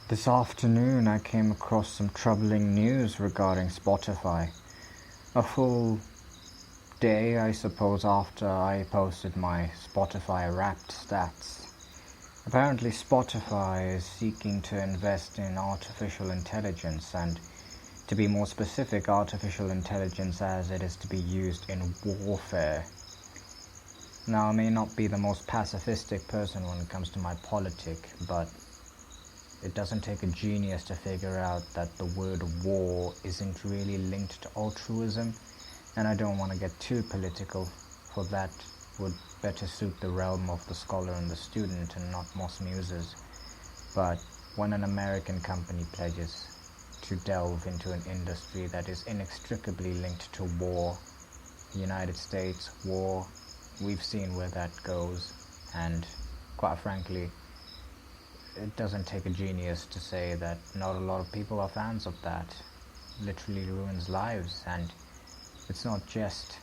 This afternoon I came across some troubling news regarding Spotify. A full day, I suppose, after I posted my Spotify Wrapped stats. Apparently Spotify is seeking to invest in artificial intelligence, and to be more specific, artificial intelligence as it is to be used in warfare. Now, I may not be the most pacifistic person when it comes to my politic, but it doesn't take a genius to figure out that the word war isn't really linked to altruism, and I don't want to get too political, for that would better suit the realm of the scholar and the student and not Moss Muses. But when an American company pledges to delve into an industry that is inextricably linked to war, the United States, war, we've seen where that goes, and quite frankly, it doesn't take a genius to say that not a lot of people are fans of that. It literally ruins lives, and it's not just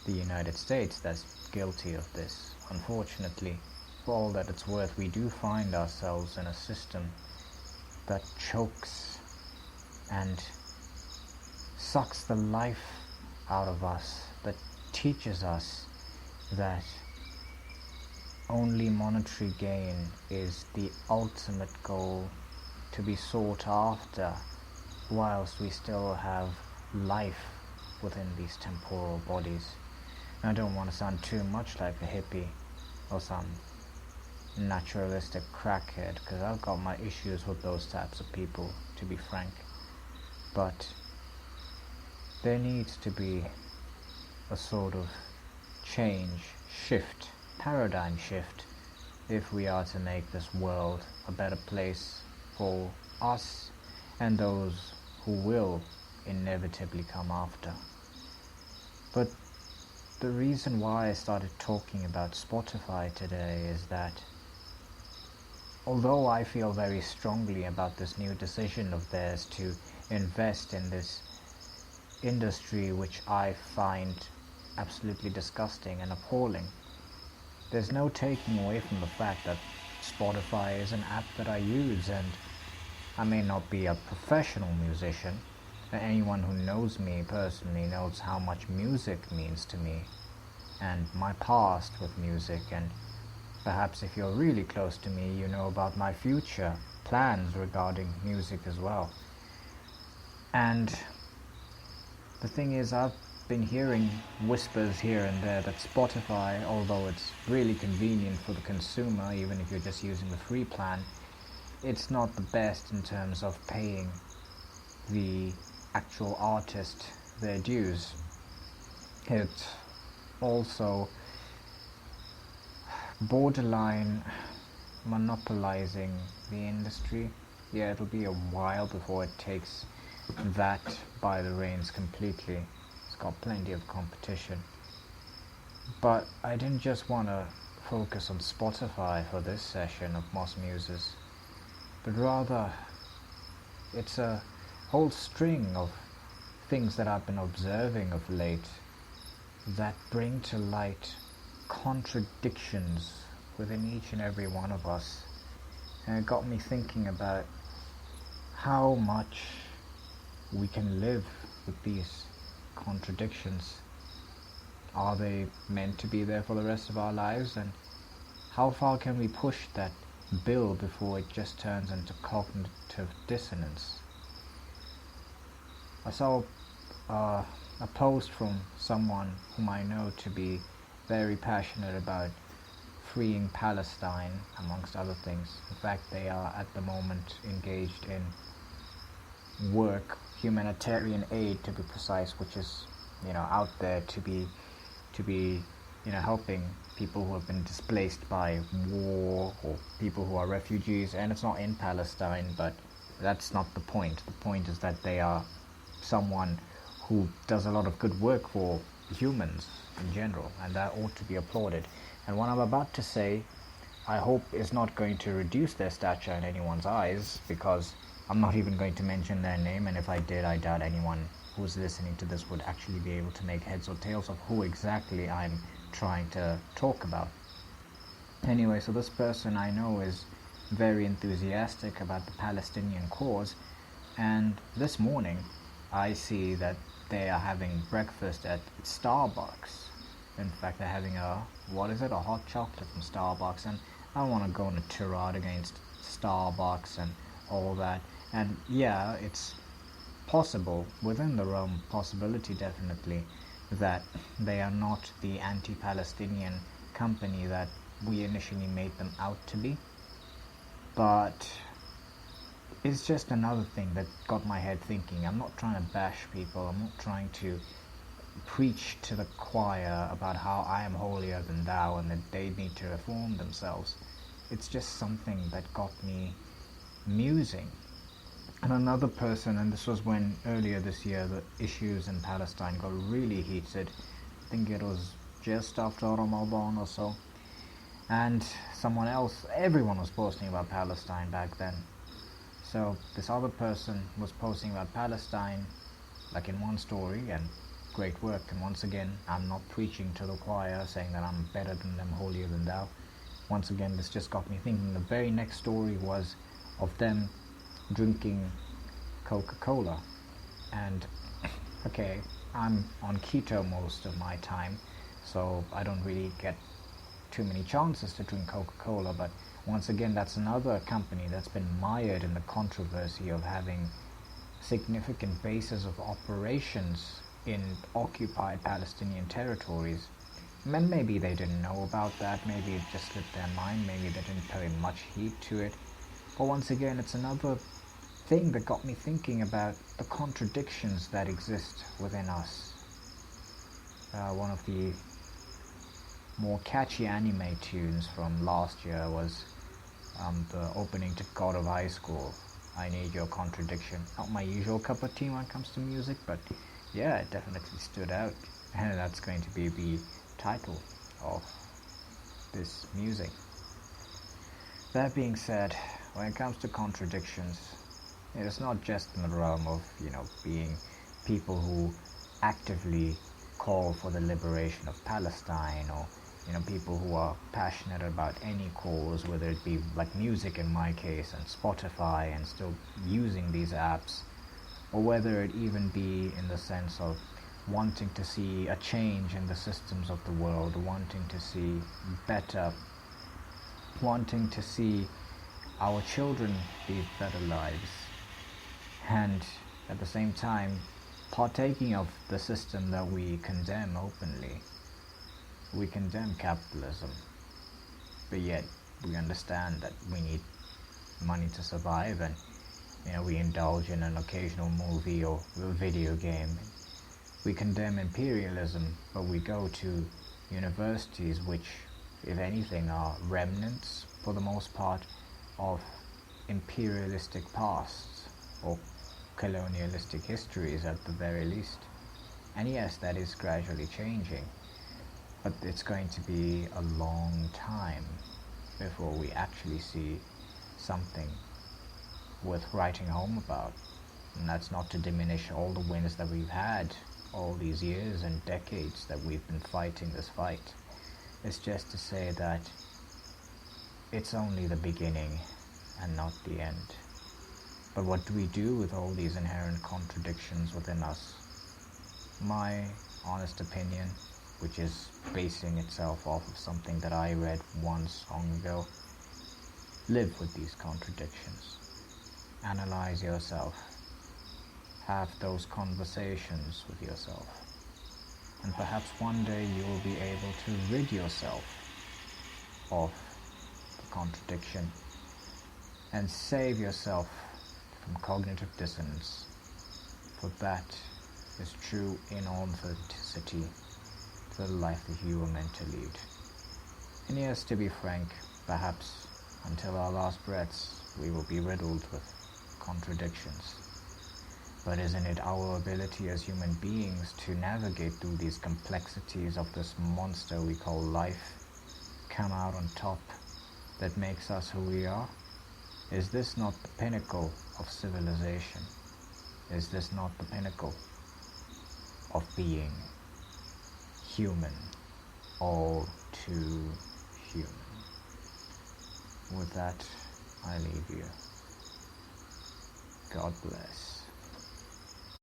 the United States that's guilty of this. Unfortunately, for all that it's worth, we do find ourselves in a system that chokes and sucks the life out of us, that teaches us that only monetary gain is the ultimate goal to be sought after, whilst we still have life within these temporal bodies. And I don't want to sound too much like a hippie or some naturalistic crackhead, because I've got my issues with those types of people, to be frank. But there needs to be a sort of paradigm shift, if we are to make this world a better place for us and those who will inevitably come after. But the reason why I started talking about Spotify today is that although I feel very strongly about this new decision of theirs to invest in this industry, which I find absolutely disgusting and appalling, there's no taking away from the fact that Spotify is an app that I use, and I may not be a professional musician. Anyone who knows me personally knows how much music means to me and my past with music, and perhaps if you're really close to me, you know about my future plans regarding music as well. And the thing is, I've been hearing whispers here and there that Spotify, although it's really convenient for the consumer, even if you're just using the free plan, it's not the best in terms of paying the actual artist their dues. It's also borderline monopolizing the industry. Yeah, it'll be a while before it takes that by the reins completely. It's got plenty of competition. But I didn't just want to focus on Spotify for this session of Moss Muses, but rather it's a whole string of things that I've been observing of late that bring to light contradictions within each and every one of us. And it got me thinking about how much we can live with these contradictions. Are they meant to be there for the rest of our lives? And how far can we push that bill before it just turns into cognitive dissonance? I saw a post from someone whom I know to be very passionate about freeing Palestine, amongst other things. In fact, they are at the moment engaged in humanitarian aid to be precise, which is, out there to be, helping people who have been displaced by war or people who are refugees. And it's not in Palestine, but that's not the point. The point is that they are someone who does a lot of good work for humans in general, and that ought to be applauded. And what I'm about to say, I hope is not going to reduce their stature in anyone's eyes, because I'm not even going to mention their name, and if I did, I doubt anyone who's listening to this would actually be able to make heads or tails of who exactly I'm trying to talk about. Anyway, so this person I know is very enthusiastic about the Palestinian cause, and this morning I see that they are having breakfast at Starbucks. In fact, they're having a hot chocolate from Starbucks, and I don't want to go on a tirade against Starbucks and all that. And yeah, it's possible, within the realm of possibility definitely, that they are not the anti-Palestinian company that we initially made them out to be. But it's just another thing that got my head thinking. I'm not trying to bash people, I'm not trying to preach to the choir about how I am holier than thou and that they need to reform themselves. It's just something that got me musing. And another person, and this was when earlier this year the issues in Palestine got really heated. I think it was just after Ramadan or so. And someone else, everyone was posting about Palestine back then. So this other person was posting about Palestine, like in one story, and great work. And once again, I'm not preaching to the choir, saying that I'm better than them, holier than thou. Once again, this just got me thinking. The very next story was of them drinking Coca-Cola. And okay, I'm on keto most of my time, so I don't really get too many chances to drink Coca-Cola, but once again, that's another company that's been mired in the controversy of having significant bases of operations in occupied Palestinian territories. And maybe they didn't know about that, maybe it just slipped their mind, maybe they didn't pay much heed to it. But once again, it's another thing that got me thinking about the contradictions that exist within us. One of the more catchy anime tunes from last year was the opening to God of High School, I Need Your Contradiction. Not my usual cup of tea when it comes to music, but yeah, it definitely stood out. And that's going to be the title of this music. That being said, when it comes to contradictions, it's not just in the realm of, being people who actively call for the liberation of Palestine, or people who are passionate about any cause, whether it be like music in my case and Spotify and still using these apps, or whether it even be in the sense of wanting to see a change in the systems of the world, wanting to see better, wanting to see our children live better lives, and at the same time partaking of the system that we condemn openly. We condemn capitalism, but yet we understand that we need money to survive, and we indulge in an occasional movie or a video game. We condemn imperialism, but we go to universities which, if anything, are remnants, for the most part, of imperialistic pasts, or colonialistic histories at the very least. And yes, that is gradually changing, but it's going to be a long time before we actually see something worth writing home about. And that's not to diminish all the wins that we've had all these years and decades that we've been fighting this fight. It's just to say that it's only the beginning and not the end. But what do we do with all these inherent contradictions within us? My honest opinion, which is basing itself off of something that I read once long ago, live with these contradictions. Analyze yourself. Have those conversations with yourself. And perhaps one day you will be able to rid yourself of the contradiction and save yourself from cognitive dissonance, for that is true inauthenticity to the life that you were meant to lead. And yes, to be frank, perhaps until our last breaths we will be riddled with contradictions. But isn't it our ability as human beings to navigate through these complexities of this monster we call life, come out on top, that makes us who we are? Is this not the pinnacle of civilization? Is this not the pinnacle of being human, all too human? With that, I leave you. God bless.